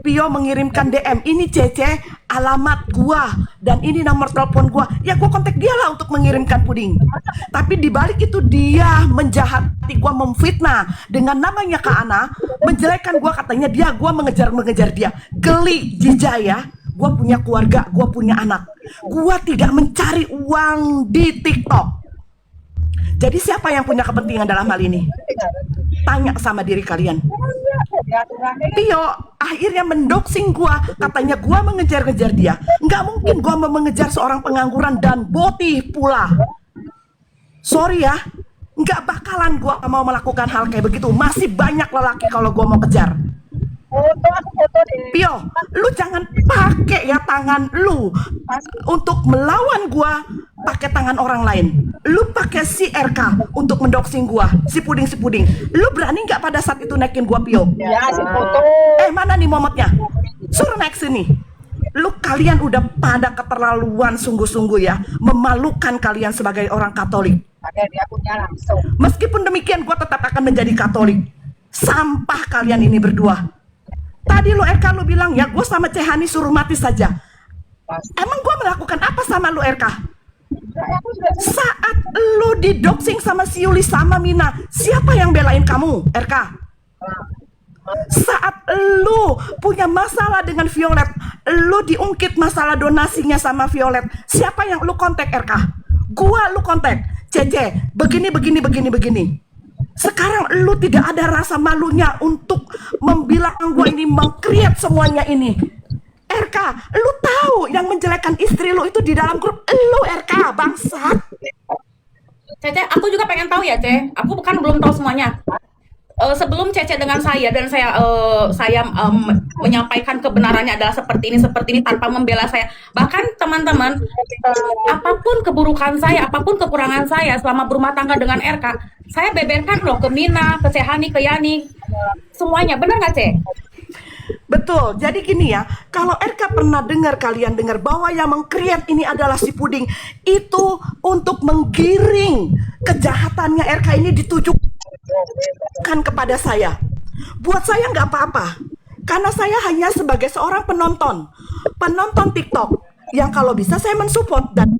Pio mengirimkan DM, ini Cece alamat gua dan ini nomor telepon gua. Ya gua kontak dia lah untuk mengirimkan puding. Tapi dibalik itu dia menjahati gua, memfitnah dengan namanya Kak Ana, menjelekkan gua, katanya gua mengejar dia. Geli jijai ya. Gua punya keluarga, gua punya anak. Gua tidak mencari uang di TikTok. Jadi siapa yang punya kepentingan dalam hal ini? Tanya sama diri kalian. Pio akhirnya mendoxing gua, katanya gua mengejar-ngejar dia. Nggak mungkin gua mau mengejar seorang pengangguran dan boti pula. Sorry ya, nggak bakalan gua mau melakukan hal kayak begitu. Masih banyak lelaki kalau gua mau kejar. Pio, lu jangan pakai ya tangan lu untuk melawan gua, pakai tangan orang lain. Lu pakai si RK untuk mendoxing gua, si puding. Lu berani nggak pada saat itu naikin gua, Pio? Ya, si foto. Mana nih momotnya? Suruh naik sini. Lu kalian udah pada keterlaluan sungguh-sungguh ya, memalukan kalian sebagai orang Katolik. Pakai dia punya langsung. Meskipun demikian gua tetap akan menjadi Katolik. Sampah kalian ini berdua. Tadi lu RK lu bilang ya gue sama Cehani suruh mati saja. Emang gue melakukan apa sama lu RK? Saat lu didoxing sama si Yuli sama Mina, siapa yang belain kamu RK? Saat lu punya masalah dengan Violet, lu diungkit masalah donasinya sama Violet, siapa yang lu kontak RK? Gua lu kontak, Cece, begini. Sekarang lu tidak ada rasa malunya untuk membilang gue ini meng-create semuanya ini. RK, lu tahu yang menjelekkan istri lu itu di dalam grup lu RK, bangsat. Cece, aku juga pengen tahu ya, Ce. Aku belum tahu semuanya. Sebelum Cece dengan saya dan saya menyampaikan kebenarannya adalah seperti ini tanpa membela saya. Bahkan teman-teman, apapun keburukan saya, apapun kekurangan saya selama berumah tangga dengan RK, saya beberkan loh ke Mina, ke Cehani, ke Yani, semuanya. Benar nggak, Ce? Betul, jadi gini ya, kalau RK pernah kalian dengar bahwa yang meng-create ini adalah si puding, itu untuk menggiring kejahatannya RK ini ditujukan kepada saya. Buat saya nggak apa-apa, karena saya hanya sebagai seorang penonton TikTok yang kalau bisa saya mensupport. Dan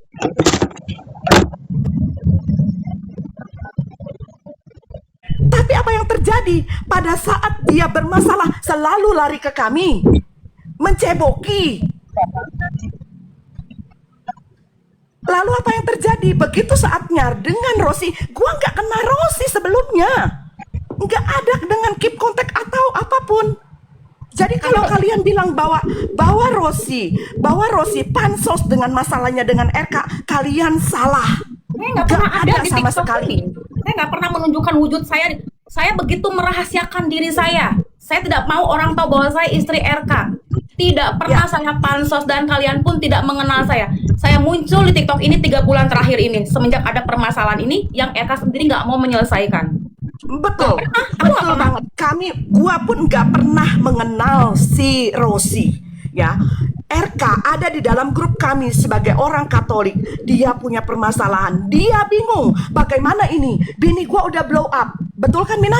tapi apa yang terjadi pada saat dia bermasalah selalu lari ke kami, menceboki. Lalu apa yang terjadi? Begitu saatnya dengan Rosi, gua nggak kena Rosi sebelumnya, nggak ada dengan keep kontak atau apapun. Jadi kalau kalian bilang bawa Rosi pansos dengan masalahnya dengan RK, kalian salah. Saya nggak pernah ada di sama TikTok sekali. ini. Saya nggak pernah menunjukkan wujud saya. Saya begitu merahasiakan diri saya. Saya tidak mau orang tahu bahwa saya istri RK. Tidak pernah saya pansos dan kalian pun tidak mengenal saya. Saya muncul di TikTok ini 3 bulan terakhir ini. Semenjak ada permasalahan ini yang RK sendiri nggak mau menyelesaikan. Betul, betul banget. Gua pun nggak pernah mengenal si Rosi. Ya, RK ada di dalam grup kami sebagai orang Katolik. Dia punya permasalahan. Dia bingung bagaimana ini. Bini gua udah blow up. Betul kan, Mina?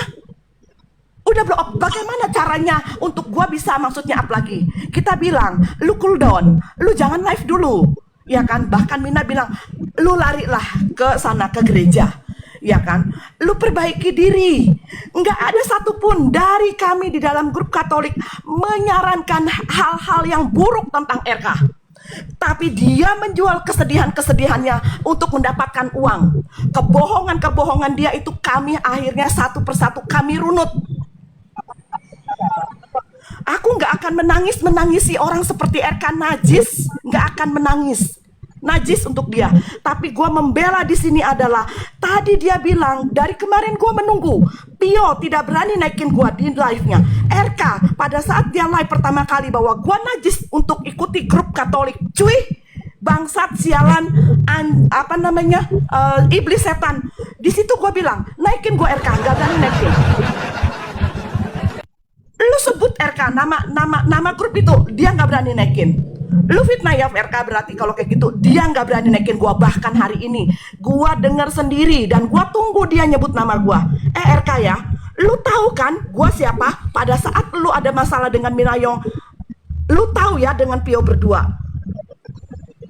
Udah blow up. Bagaimana caranya untuk gua bisa maksudnya up lagi? Kita bilang, lu cool down. Lu jangan live dulu. Ya kan? Bahkan Mina bilang, lu larilah ke sana, ke gereja. Ya kan? Lu perbaiki diri. Nggak ada satupun dari kami di dalam grup Katolik menyarankan hal-hal yang buruk tentang RK. Tapi dia menjual kesedihan-kesedihannya untuk mendapatkan uang. Kebohongan-kebohongan dia itu kami akhirnya satu persatu kami runut. Aku nggak akan menangisi orang seperti RK najis. Nggak akan menangis. Najis untuk dia, tapi gue membela di sini adalah tadi dia bilang dari kemarin gue menunggu Pio tidak berani naikin gue di live-nya. RK pada saat dia live pertama kali bahwa gue najis untuk ikuti grup Katolik, cuy, bangsat sialan, iblis setan. Di situ gue bilang naikin gue RK, nggak berani naikin. Lu sebut RK nama grup itu dia nggak berani naikin. Lu fitnah ya RK berarti kalau kayak gitu dia nggak berani naikin gua. Bahkan hari ini gua dengar sendiri dan gua tunggu dia nyebut nama gua. RK ya, Lu tahu kan gua siapa? Pada saat lu ada masalah dengan Minayong, lu tahu ya dengan Pio berdua.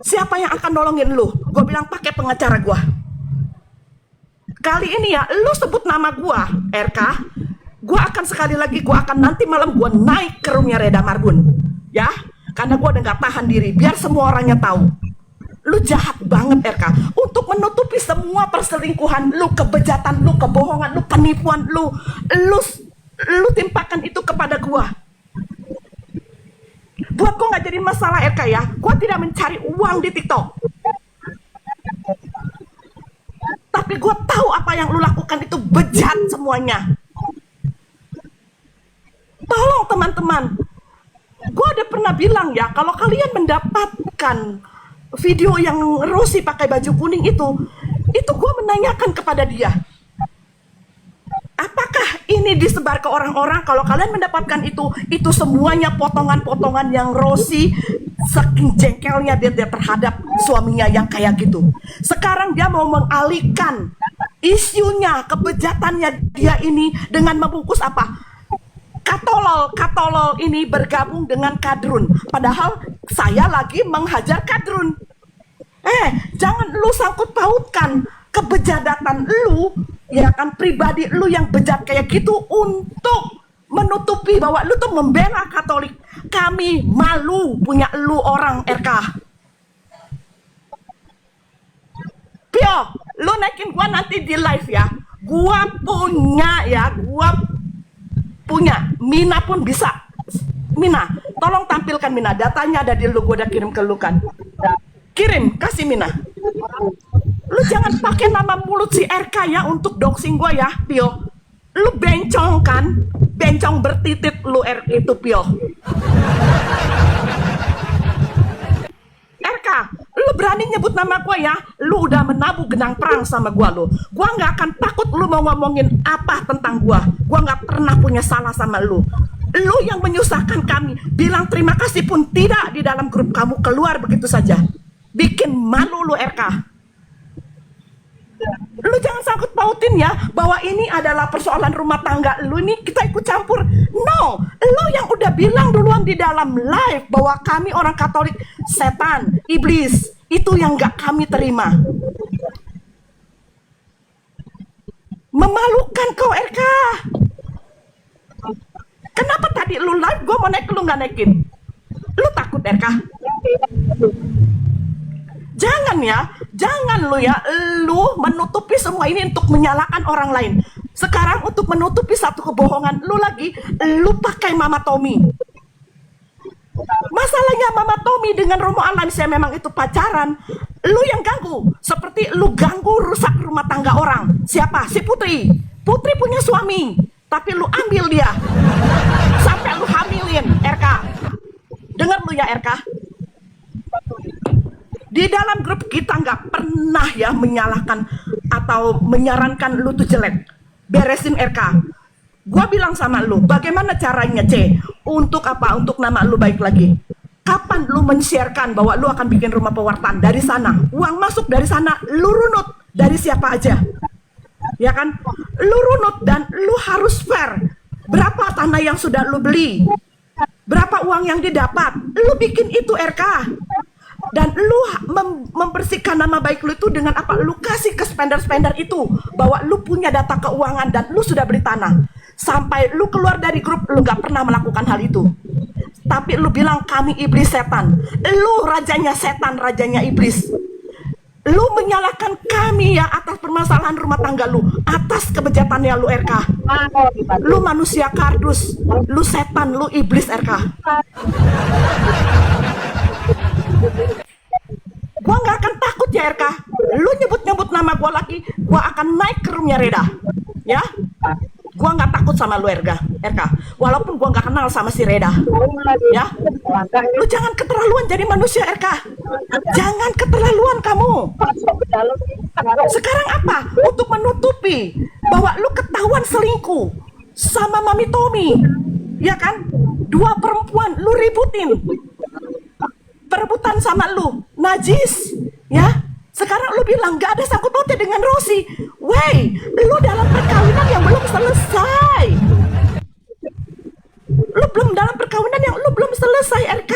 Siapa yang akan nolongin lu? Gua bilang pakai pengacara gua. Kali ini ya, lu sebut nama gua, RK. Gua akan sekali lagi, gua akan nanti malam gua naik ke roomnya Reda Marbun. Ya, karena gua udah gak tahan diri, biar semua orangnya tahu. Lu jahat banget RK, untuk menutupi semua perselingkuhan lu, kebejatan lu, kebohongan lu, penipuan lu timpakan itu kepada gua. Buat gua gak jadi masalah RK ya, gua tidak mencari uang di TikTok. Tapi gua tahu apa yang lu lakukan itu bejat semuanya. Tolong teman-teman, gua udah pernah bilang ya, kalau kalian mendapatkan video yang Rosi pakai baju kuning itu gue menanyakan kepada dia, apakah ini disebar ke orang-orang? Kalau kalian mendapatkan itu semuanya potongan-potongan yang Rosi saking jengkelnya dia terhadap suaminya yang kayak gitu. Sekarang dia mau mengalihkan isunya, kebejatannya dia ini dengan membungkus apa? Katolol ini bergabung dengan Kadrun. Padahal saya lagi menghajar Kadrun. Jangan lu sangkut pautkan kebejatan lu, ya kan, pribadi lu yang bejat kayak gitu untuk menutupi bahwa lu tuh membela Katolik. Kami malu punya lu orang RK. Pio, lu naikin gua nanti di live ya. Gua punya, Mina pun bisa. Mina, tolong tampilkan Mina, datanya ada di lu, gue udah kirim ke lu kan. Kirim, kasih Mina. Lu jangan pakai nama mulut si RK ya untuk doxing gue ya, Pio. Lu bencong kan? Bencong bertitit lu itu, Pio. RK, lu berani nyebut nama gue ya? Lu udah menabuh genang perang sama gue lu. Gue gak akan takut lu mau ngomongin apa tentang gue. Gue gak pernah punya salah sama lu. Lu yang menyusahkan kami, bilang terima kasih pun tidak di dalam grup kamu, keluar begitu saja. Bikin malu lu RK. Lu jangan sangkut pautin ya bahwa ini adalah persoalan rumah tangga lu, ini kita ikut campur. No, lu yang udah bilang duluan di dalam live bahwa kami orang Katolik setan, iblis. Itu yang gak kami terima. Memalukan kau RK. Kenapa tadi lu live gue mau naik lu gak naikin? Lu takut RK? Jangan lu menutupi semua ini untuk menyalahkan orang lain. Sekarang untuk menutupi satu kebohongan lu pakai Mama Tommy. Masalahnya Mama Tommy dengan Romo Alansyah memang itu pacaran. Lu yang ganggu, seperti lu ganggu rusak rumah tangga orang. Siapa? Si Putri. Putri punya suami, tapi lu ambil dia. Sampai lu hamilin, RK. Dengar lu ya RK. Di dalam grup kita nggak pernah ya menyalahkan atau menyarankan lu tuh jelek. Beresin RK. Gua bilang sama lu, bagaimana caranya C? Untuk apa? Untuk nama lu baik lagi. Kapan lu men-sharekan bahwa lu akan bikin rumah pewartaan dari sana? Uang masuk dari sana, lu runut dari siapa aja. Ya kan? Lu runut dan lu harus fair. Berapa tanah yang sudah lu beli? Berapa uang yang didapat? Lu bikin itu RK. Dan lu membersihkan nama baik lu itu dengan apa? Lu kasih ke spender-spender itu bahwa lu punya data keuangan dan lu sudah beli tanah. Sampai lu keluar dari grup, lu gak pernah melakukan hal itu. Tapi lu bilang kami iblis setan. Lu rajanya setan, rajanya iblis. Lu menyalahkan kami ya atas permasalahan rumah tangga lu, atas kebejatannya lu RK. Lu manusia kardus, lu setan, lu iblis RK. Gua nggak akan takut ya RK. Lu nyebut-nyebut nama gua lagi, gua akan naik ke roomnya Reda. Ya, gua nggak takut sama lu RK. Walaupun gua nggak kenal sama si Reda. Ya, lu jangan keterlaluan jadi manusia RK. Jangan keterlaluan kamu. Sekarang apa? Untuk menutupi bahwa lu ketahuan selingkuh sama Mami Tommy, ya kan? Dua perempuan lu ributin. Perebutan sama lu, najis, ya. Sekarang lu bilang gak ada sangkut pautnya dengan Rosi. Wey, lu dalam perkawinan yang belum selesai. Lu belum dalam perkawinan yang lu belum selesai, RK.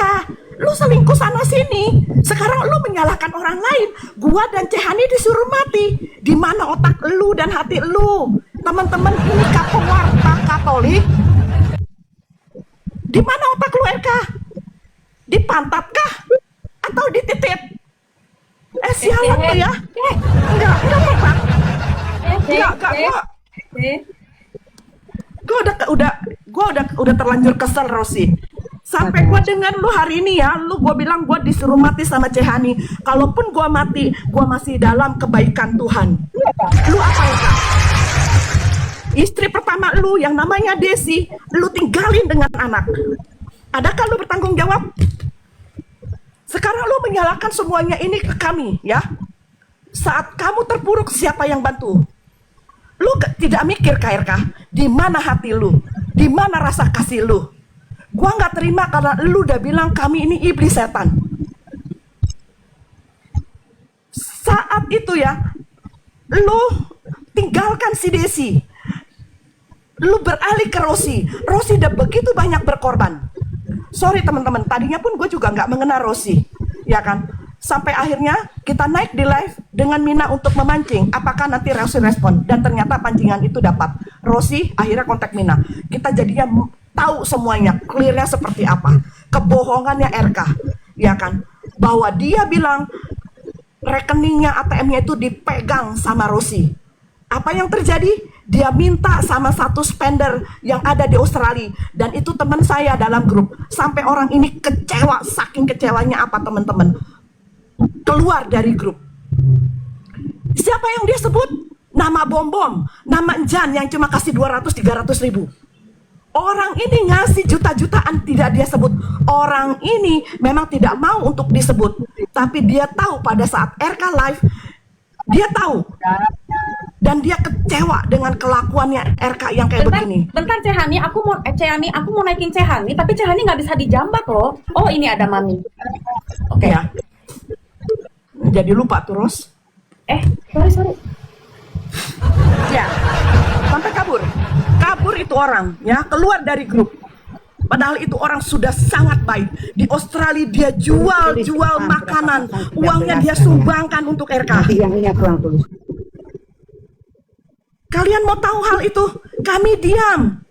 Lu selingkuh sana sini. Sekarang lu menyalahkan orang lain. Gua dan Cehani disuruh mati. Di mana otak lu dan hati lu? Teman-teman ini warta Katolik. Di mana otak lu, RK? Di pantat kah? Atau di titik? Sialan lu ya. Enggak apa-apa. Enggak, gua udah terlanjur kesel, Rosi. Sampai gua dengan lu hari ini ya, gua bilang gua disuruh mati sama Cehani. Kalaupun gua mati, gua masih dalam kebaikan Tuhan. Lu apa ya, Kak? Istri pertama lu yang namanya Desi, lu tinggalin dengan anak. Adakah lu bertanggung jawab? Sekarang lu menyalahkan semuanya ini ke kami, ya. Saat kamu terpuruk, siapa yang bantu? Lu tidak mikir, KRK, di mana hati lu? Di mana rasa kasih lu? Gua nggak terima karena lu udah bilang kami ini iblis setan. Saat itu ya, lu tinggalkan si Desi. Lu beralih ke Rosi. Rosi udah begitu banyak berkorban. Sorry teman-teman, tadinya pun gue juga nggak mengenal Rosi, ya kan? Sampai akhirnya kita naik di live dengan Mina untuk memancing. Apakah nanti Rosi respon? Dan ternyata pancingan itu dapat. Rosi akhirnya kontak Mina. Kita jadinya tahu semuanya, clearnya seperti apa. Kebohongannya RK, ya kan? Bahwa dia bilang rekeningnya ATM-nya itu dipegang sama Rosi. Apa yang terjadi? Dia minta sama satu spender yang ada di Australia. Dan itu teman saya dalam grup. Sampai orang ini kecewa, saking kecewanya apa teman-teman. Keluar dari grup. Siapa yang dia sebut? Nama Bom-Bom, nama Jan yang cuma kasih 200-300 ribu. Orang ini ngasih juta-jutaan tidak dia sebut. Orang ini memang tidak mau untuk disebut. Tapi dia tahu pada saat RK live, dia tahu. Dan dia kecewa dengan kelakuannya RK yang kayak begini. Bentar Cehani, aku mau naikin Cehani, tapi Cehani nggak bisa dijambak loh. Oh ini ada Mami. Oke. Ya. Jadi lupa terus. Sorry. Ya. Sampai kabur. Kabur itu orang, ya, keluar dari grup. Padahal itu orang sudah sangat baik. Di Australia dia jual makanan. Uangnya dia sumbangkan untuk RK. Yang ini aku yang tulis. Kalian mau tahu hal itu? Kami diam.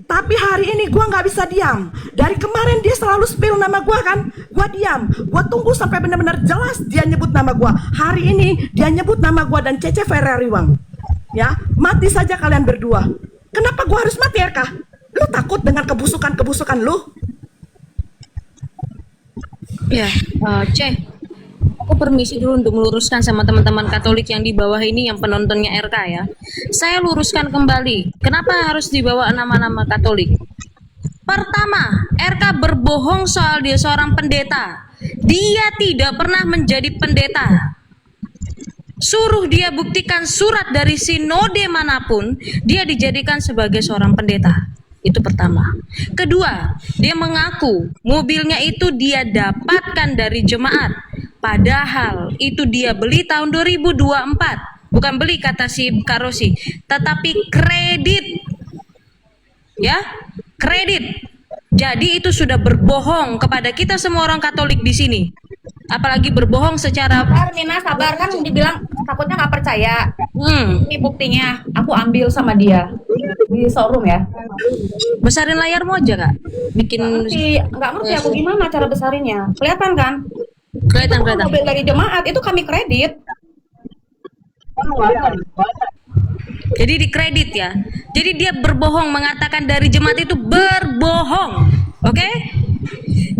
Tapi hari ini gua nggak bisa diam. Dari kemarin dia selalu spill nama gua kan. Gua diam. Gua tunggu sampai benar-benar jelas dia nyebut nama gua. Hari ini dia nyebut nama gua dan Cece Ferrariwang. Ya, mati saja kalian berdua. Kenapa gua harus mati, RK? Lu takut dengan kebusukan lu? Ya, aku permisi dulu untuk meluruskan sama teman-teman Katolik yang di bawah ini yang penontonnya RK ya. Saya luruskan kembali, kenapa harus dibawa nama-nama Katolik? Pertama, RK berbohong soal dia seorang pendeta. Dia tidak pernah menjadi pendeta. Suruh dia buktikan surat dari sinode manapun, dia dijadikan sebagai seorang pendeta. Itu pertama. Kedua, dia mengaku mobilnya itu dia dapatkan dari jemaat. Padahal itu dia beli tahun 2024. Bukan beli kata si Karosi, tetapi kredit. Ya, kredit. Jadi itu sudah berbohong kepada kita semua orang Katolik di sini. Apalagi berbohong secara Mina sabar kan dibilang takutnya nggak percaya. Ini buktinya aku ambil sama dia di showroom ya. besarin layarmu aja Kak. Bikin Nggak ngerti aku gimana cara besarinnya. Kelihatan kan? kelihatan. Mobil dari jemaat itu kami kredit. Jadi dikredit ya. Jadi dia berbohong mengatakan dari jemaat itu berbohong. Oke?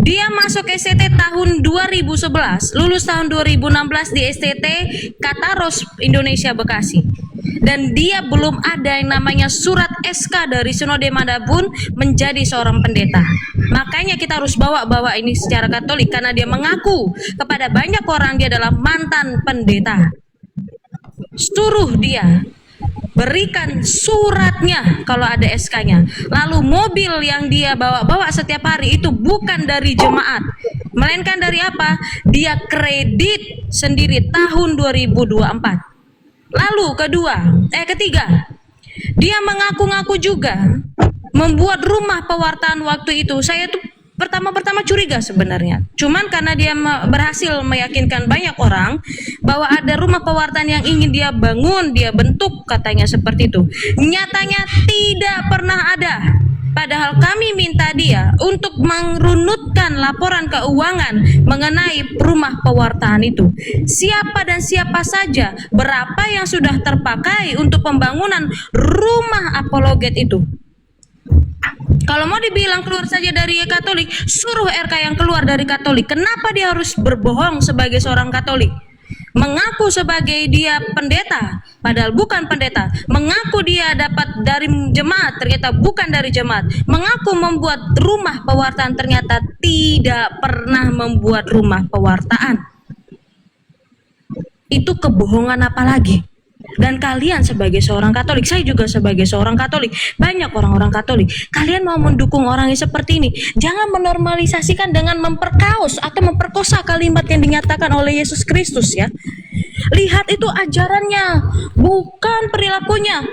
Dia masuk STT tahun 2011, lulus tahun 2016 di STT Kataros Indonesia Bekasi. Dan dia belum ada yang namanya surat SK dari Sinode manapun menjadi seorang pendeta. Makanya kita harus bawa ini secara Katolik karena dia mengaku kepada banyak orang dia adalah mantan pendeta. Suruh dia berikan suratnya kalau ada SK-nya. Lalu mobil yang dia bawa setiap hari itu bukan dari jemaat, melainkan dari apa? Dia kredit sendiri tahun 2024. Lalu ketiga, dia mengaku-ngaku juga membuat rumah pewartaan waktu itu. Saya tuh pertama-pertama curiga sebenarnya. Cuman karena dia berhasil meyakinkan banyak orang bahwa ada rumah pewartaan yang ingin dia bangun, dia bentuk, katanya seperti itu. Nyatanya tidak pernah ada. Padahal kami minta dia untuk merunutkan laporan keuangan mengenai rumah pewartaan itu. Siapa dan siapa saja, berapa yang sudah terpakai untuk pembangunan rumah apologet itu. Kalau mau dibilang keluar saja dari Katolik, suruh RK yang keluar dari Katolik. Kenapa dia harus berbohong sebagai seorang Katolik? Mengaku sebagai dia pendeta, padahal bukan pendeta. Mengaku dia dapat dari jemaat, ternyata bukan dari jemaat. Mengaku membuat rumah pewartaan, ternyata tidak pernah membuat rumah pewartaan. Itu kebohongan apa lagi? Dan kalian sebagai seorang Katolik, saya juga sebagai seorang Katolik, banyak orang-orang Katolik, kalian mau mendukung orang yang seperti ini, jangan menormalisasikan dengan memperkaos atau memperkosa kalimat yang dinyatakan oleh Yesus Kristus ya. Lihat itu ajarannya, bukan perilakunya.